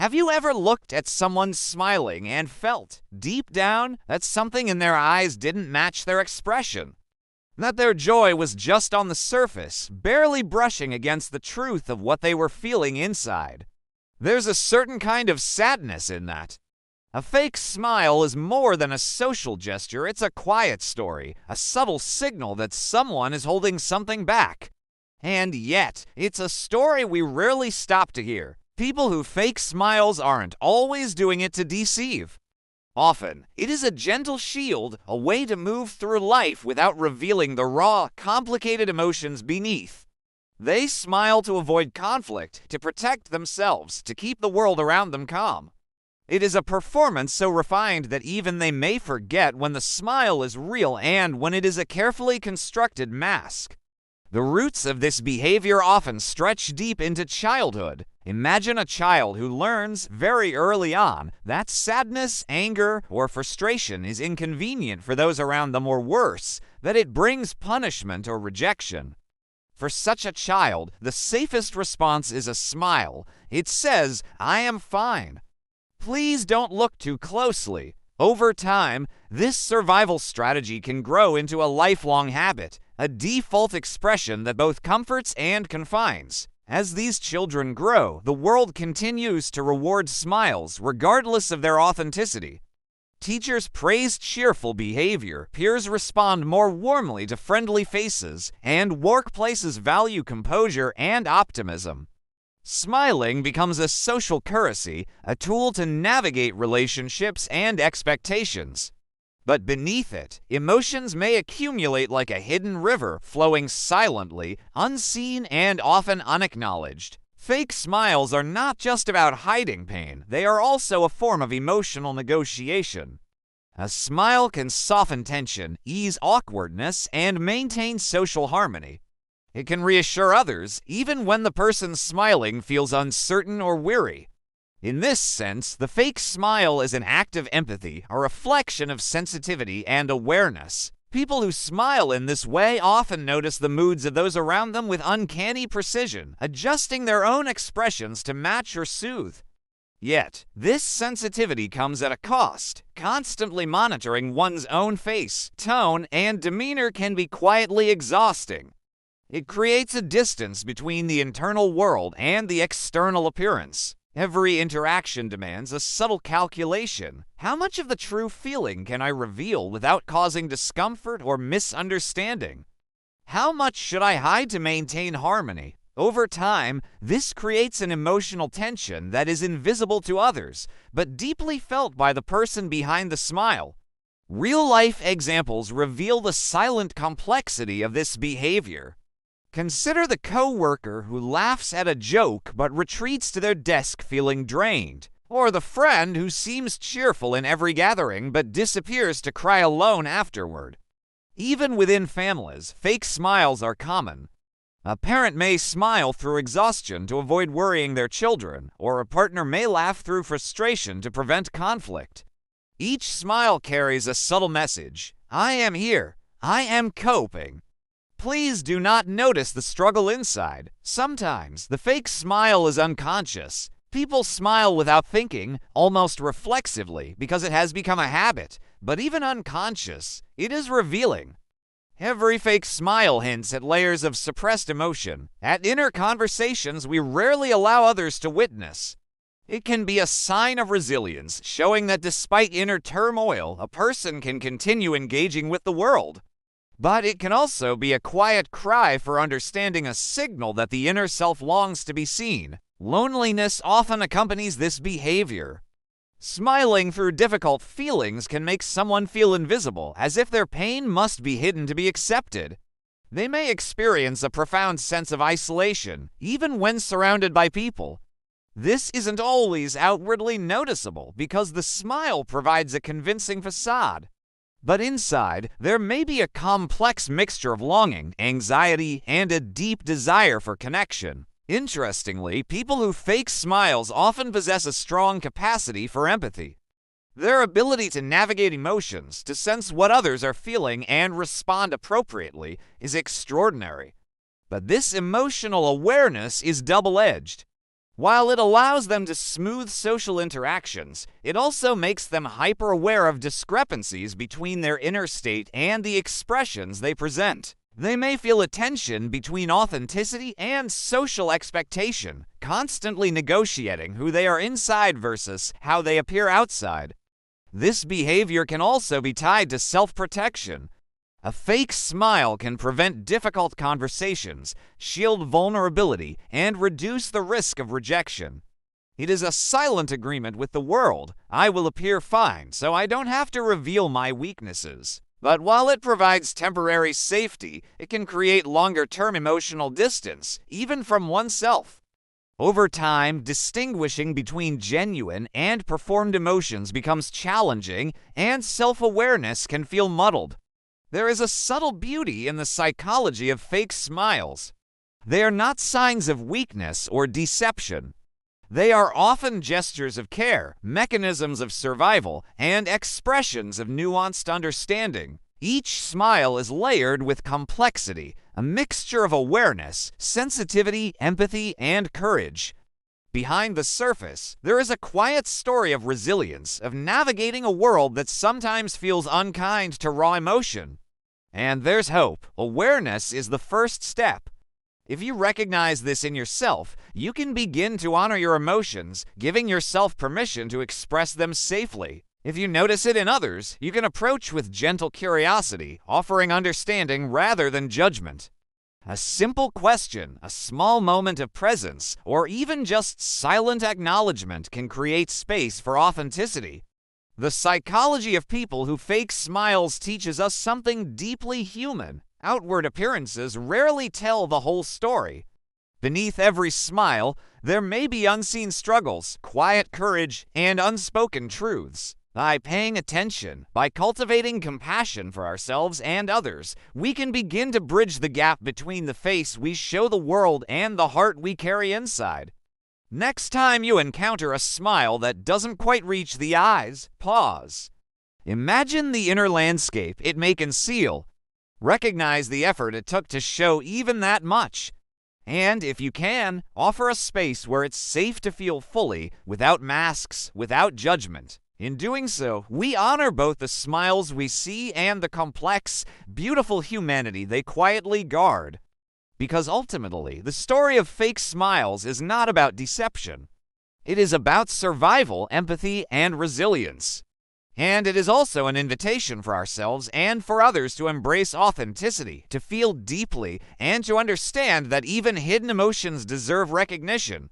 Have you ever looked at someone smiling and felt, deep down, that something in their eyes didn't match their expression? That their joy was just on the surface, barely brushing against the truth of what they were feeling inside? There's a certain kind of sadness in that. A fake smile is more than a social gesture, it's a quiet story, a subtle signal that someone is holding something back. And yet, it's a story we rarely stop to hear. People who fake smiles aren't always doing it to deceive. Often, it is a gentle shield, a way to move through life without revealing the raw, complicated emotions beneath. They smile to avoid conflict, to protect themselves, to keep the world around them calm. It is a performance so refined that even they may forget when the smile is real and when it is a carefully constructed mask. The roots of this behavior often stretch deep into childhood. Imagine a child who learns very early on that sadness, anger, or frustration is inconvenient for those around them, or worse, that it brings punishment or rejection. For such a child, the safest response is a smile. It says, "I am fine. Please don't look too closely." Over time, this survival strategy can grow into a lifelong habit, a default expression that both comforts and confines. As these children grow, the world continues to reward smiles regardless of their authenticity. Teachers praise cheerful behavior, peers respond more warmly to friendly faces, and workplaces value composure and optimism. Smiling becomes a social currency, a tool to navigate relationships and expectations. But beneath it, emotions may accumulate like a hidden river, flowing silently, unseen, and often unacknowledged. Fake smiles are not just about hiding pain, they are also a form of emotional negotiation. A smile can soften tension, ease awkwardness, and maintain social harmony. It can reassure others, even when the person smiling feels uncertain or weary. In this sense, the fake smile is an act of empathy, a reflection of sensitivity and awareness. People who smile in this way often notice the moods of those around them with uncanny precision, adjusting their own expressions to match or soothe. Yet, this sensitivity comes at a cost. Constantly monitoring one's own face, tone, and demeanor can be quietly exhausting. It creates a distance between the internal world and the external appearance. Every interaction demands a subtle calculation. How much of the true feeling can I reveal without causing discomfort or misunderstanding? How much should I hide to maintain harmony? Over time, this creates an emotional tension that is invisible to others, but deeply felt by the person behind the smile. Real-life examples reveal the silent complexity of this behavior. Consider the coworker who laughs at a joke but retreats to their desk feeling drained, or the friend who seems cheerful in every gathering but disappears to cry alone afterward. Even within families, fake smiles are common. A parent may smile through exhaustion to avoid worrying their children, or a partner may laugh through frustration to prevent conflict. Each smile carries a subtle message. I am here. I am coping. Please do not notice the struggle inside. Sometimes, the fake smile is unconscious. People smile without thinking, almost reflexively, because it has become a habit. But even unconscious, it is revealing. Every fake smile hints at layers of suppressed emotion, at inner conversations we rarely allow others to witness. It can be a sign of resilience, showing that despite inner turmoil, a person can continue engaging with the world. But it can also be a quiet cry for understanding, a signal that the inner self longs to be seen. Loneliness often accompanies this behavior. Smiling through difficult feelings can make someone feel invisible, as if their pain must be hidden to be accepted. They may experience a profound sense of isolation, even when surrounded by people. This isn't always outwardly noticeable because the smile provides a convincing facade. But inside, there may be a complex mixture of longing, anxiety, and a deep desire for connection. Interestingly, people who fake smiles often possess a strong capacity for empathy. Their ability to navigate emotions, to sense what others are feeling and respond appropriately, is extraordinary. But this emotional awareness is double-edged. While it allows them to smooth social interactions, it also makes them hyper-aware of discrepancies between their inner state and the expressions they present. They may feel a tension between authenticity and social expectation, constantly negotiating who they are inside versus how they appear outside. This behavior can also be tied to self-protection. A fake smile can prevent difficult conversations, shield vulnerability, and reduce the risk of rejection. It is a silent agreement with the world. I will appear fine, so I don't have to reveal my weaknesses. But while it provides temporary safety, it can create longer-term emotional distance, even from oneself. Over time, distinguishing between genuine and performed emotions becomes challenging, and self-awareness can feel muddled. There is a subtle beauty in the psychology of fake smiles. They are not signs of weakness or deception. They are often gestures of care, mechanisms of survival, and expressions of nuanced understanding. Each smile is layered with complexity, a mixture of awareness, sensitivity, empathy, and courage. Behind the surface, there is a quiet story of resilience, of navigating a world that sometimes feels unkind to raw emotion. And there's hope. Awareness is the first step. If you recognize this in yourself, you can begin to honor your emotions, giving yourself permission to express them safely. If you notice it in others, you can approach with gentle curiosity, offering understanding rather than judgment. A simple question, a small moment of presence, or even just silent acknowledgement can create space for authenticity. The psychology of people who fake smiles teaches us something deeply human. Outward appearances rarely tell the whole story. Beneath every smile, there may be unseen struggles, quiet courage, and unspoken truths. By paying attention, by cultivating compassion for ourselves and others, we can begin to bridge the gap between the face we show the world and the heart we carry inside. Next time you encounter a smile that doesn't quite reach the eyes, pause. Imagine the inner landscape it may conceal. Recognize the effort it took to show even that much. And if you can, offer a space where it's safe to feel fully, without masks, without judgment. In doing so, we honor both the smiles we see and the complex, beautiful humanity they quietly guard. Because ultimately, the story of fake smiles is not about deception. It is about survival, empathy, and resilience. And it is also an invitation for ourselves and for others to embrace authenticity, to feel deeply, and to understand that even hidden emotions deserve recognition.